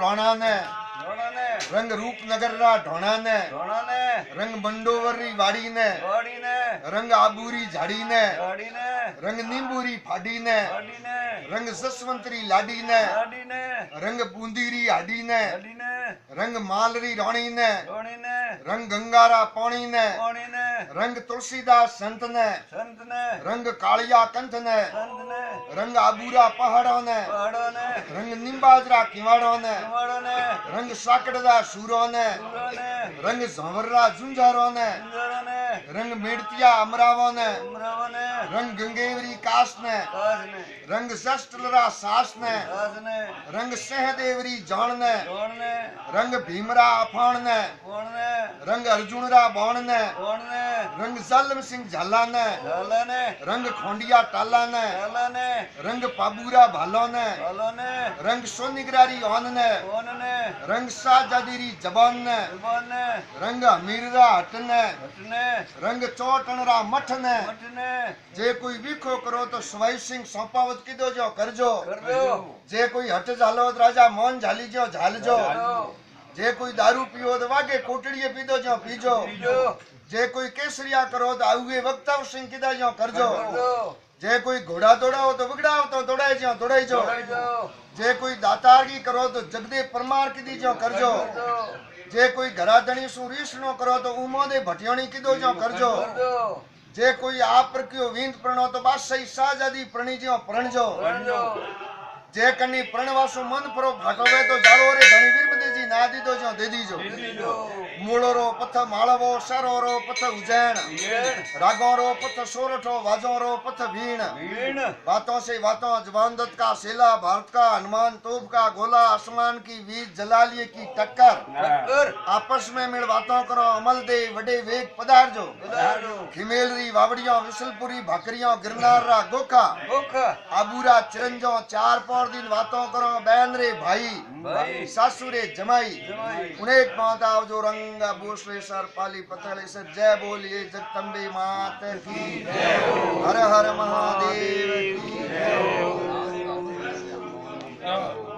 રોણા ને રંગ રૂપનગર રા ઢોણા ને રંગ મંડોવરી વાડી ને રંગ આબુરી ઝાડી ને રંગ નીંબુરી ફાડી ને રંગ જસવંતરી લાડી ને રંગ બુંદીરી હાડી ને રંગ માલરી રોણી ને રંગ ગંગારા પાણી ને રંગ તુલસીદાસ સંત ને રંગ કાળિયા કંથ ને રંગ આબુરા પહાડો ને રંગ નિંબાજરા કિવાડો ને રંગ સાકડદા સૂરો ને રંગ ઝવરરા ઝુંઝારો ને રંગ મેડતિયા અમરાવો ને રંગ ગંગેવરી કાસ ને રંગ શસ્ત્રરા સાસ ને રંગ સહદેવરી જાણ ને રંગ ભીમરા અફાણ ને રંગ અર્જુનરા બોણ ને રંગ ઝાલમ સિંહ ઝાલા ને રંગ ખોંડિયા ટાલા ને રંગ પાબુરા ભાલો ને રંગ સોનિગ્રારી ઓન ને રંગ શાહજાદીરી જબાન ને રંગ અમીરરા હટ ને રંગ ચોટણરા મઠ ને જે કોઈ વિખો કરો તો સવાઈ સિંહ સોપાવત કીધો જો કરજો જે કોઈ હટ ઝાલો રાજા મોહન ઝાલી જો ઝાલજો જે કોઈ દારૂ પીવો તો વાગે કોટડીએ પીધો જો પીજો જે કોઈ કેસરિયા કરો તો આવું વક્તાવ સિંહ કીધા જો કરજો જે કોઈ ઘોડા દોડાવો તો વગડાવ તો દોડાઈ જો દોડાઈ જો જે કોઈ દાતારગી કરો તો જગદેવ પરમાર કીધી જો કરજો જે કોઈ ઘરાધણી શું રીસ નો કરો તો ઉમોદે ભટિયાણી કીધો જો કરજો જે કોઈ આ પ્રક્યો વિંદ પ્રણો તો બાદશાહી શાહજાદી પ્રણી જો પ્રણજો જે કની પ્રણવાસુ મન પરો ફાટોવે તો જાળો રે ધણી વીરમદેજી ના દીધો જો દે દીજો મૂળોરો પથ માળવો સરોરો પથ ઉજૈન રાગોરો પથ સોરઠો વાજોરો પથ वीण बातों से बातों जवान दत्त का सेला भारत का हनुमान तोप का गोला आसमान की वीर जलालिये की टक्कर आपस में मिल बातों करो अमल दे वडे वेग पदार्जो खिमेलरी वावड़ियों विसलपुरी भाकरियों गिरनारा गोखा आबूरा चिरंजो चार पौर दिन बातों करो बहन रे भाई सासू रे जमाई उनेक माता जो रंग भूषणेश्वर पाली पथलेश्वर जय बोलिए जगदम्बे मात की हर हर महादेव की जय।